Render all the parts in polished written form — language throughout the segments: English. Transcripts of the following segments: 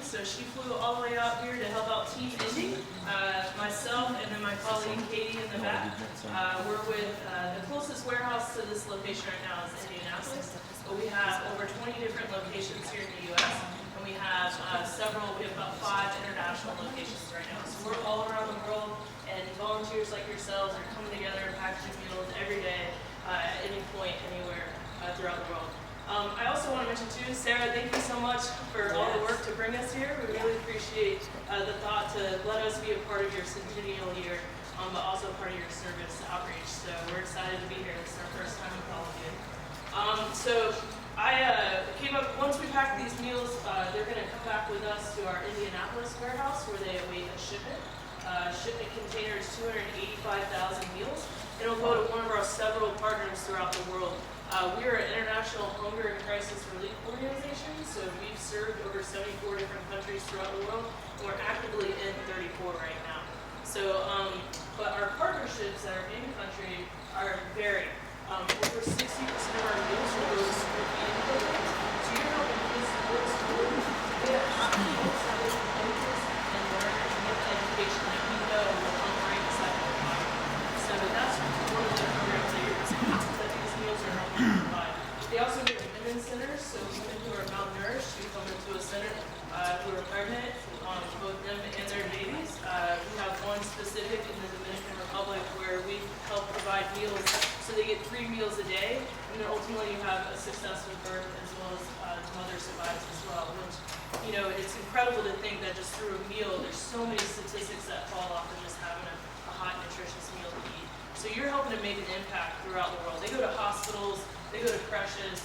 so she flew all the way out here to help out Team Indy. Myself and then my colleague Katie in the back. We're with the closest warehouse to this location right now is Indianapolis, but we have over 20 different locations here in the U.S. and we have we have about 5 international locations right now. So we're all around the world, and volunteers like yourselves are coming together and packaging meals every day, at any point, anywhere throughout the world. I also want to mention too, Sarah, thank you so much for all the work to bring us here. We really appreciate the thought to let us be a part of your centennial year, but also part of your service outreach. So we're excited to be here. This is our first time with all of you. So I came up, once we pack these meals, they're going to come back with us to our Indianapolis warehouse where they await a shipment. Shipment container is 285,000 meals. It'll go to one of our several partners throughout the world. We are an international hunger and crisis relief organization, so we've served over 74 different countries throughout the world, and we're actively in 34 right now. So, but our partnerships that are in country are varied. Over 60% of our meals are those feeding programs. So you're helping those schools get meals that they can focus and learn and get the education that we know will help bring us that bottom. So that's one of the programs that these meals are helping provide. They also go to women's centers, so women who are malnourished who come into a center who are pregnant, both them and their babies. We have one specific in the Dominican Republic where we help provide meals, so they get 3 meals a day, and then ultimately you have a successful birth as well as the mother survives as well, which, you know, it's incredible to think that just through a meal, there's so many statistics that fall off of just having a hot, nutritious meal to eat. So you're helping to make an impact throughout the world. They go to hospitals, they go to creches,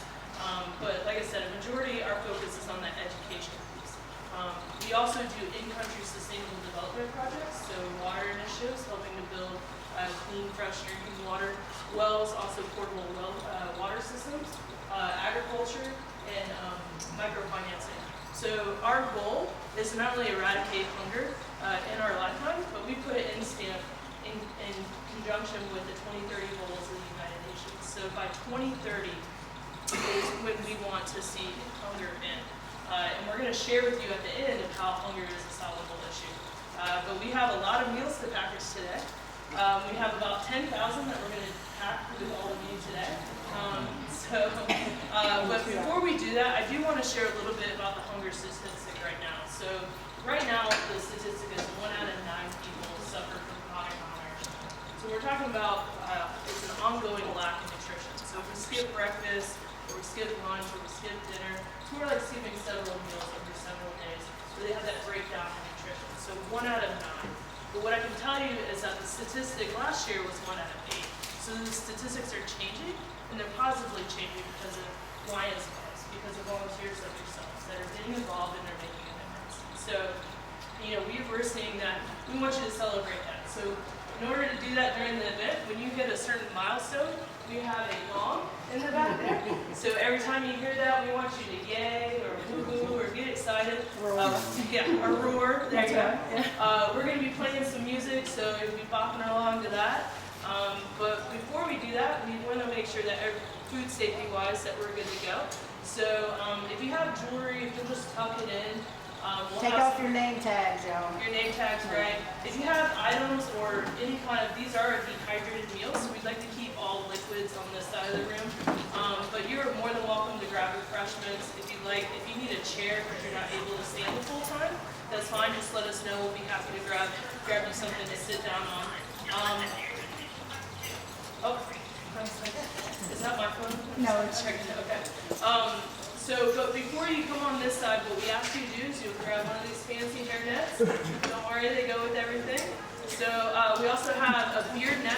but like I said, a majority, our focus is on that education piece. We also do in-country sustainable development projects, so water initiatives, helping to build clean, fresh drinking water wells, also portable well water systems, agriculture, and microfinancing. So our goal is to not only eradicate hunger in our lifetime, but we put it in conjunction with the 2030 goals of the United Nations. So by 2030 is when we want to see hunger end. And we're going to share with you at the end of how hunger is a solvable issue. But we have a lot of meals to package today. We have about 10,000 that we're going to pack with all of you today. But before we do that, I do want to share a little bit about the hunger statistic right now. So right now, the statistic is 1 out of 9 people suffer from chronic malnourishment. So we're talking about it's an ongoing lack of nutrition. So if we skip breakfast, or we skip lunch, or we skip dinner, it's more like skipping several meals over several days, where they have that breakdown in nutrition. So 1 out of 9. But what I can tell you is that the statistic last year was 1 out of 8. So the statistics are changing, and they're positively changing because of Lions Clubs, because of volunteers like yourselves that are getting involved and they're making a difference. So, you know, we're seeing that. We want you to celebrate that. So in order to do that during the event, when you hit a certain milestone, we have a gong in the back there. So every time you hear that, we want you to yay or woo-hoo or get excited. Yeah, or roar. There you go. We're going to be playing some music, so you'll be bopping along to that. But before we do that, we want to make sure that food safety-wise that we're good to go. So if you have jewelry, if you'll just tuck it in. Take off your name tag, Joe. Your name tag's right. If you have items or any kind of, these are dehydrated meals, so we'd like to keep all liquids on this side of the room. But you're more than welcome to grab refreshments. If you'd like, if you need a chair because you're not able to stand the full time, that's fine. Just let us know. We'll be happy to grab you something to sit down on. Is that my phone? No, it's checking it. Okay. But before you come on this side, what we ask you to do is you'll grab one of these fancy hair nets. Don't worry, they go with everything. So we also have a beard net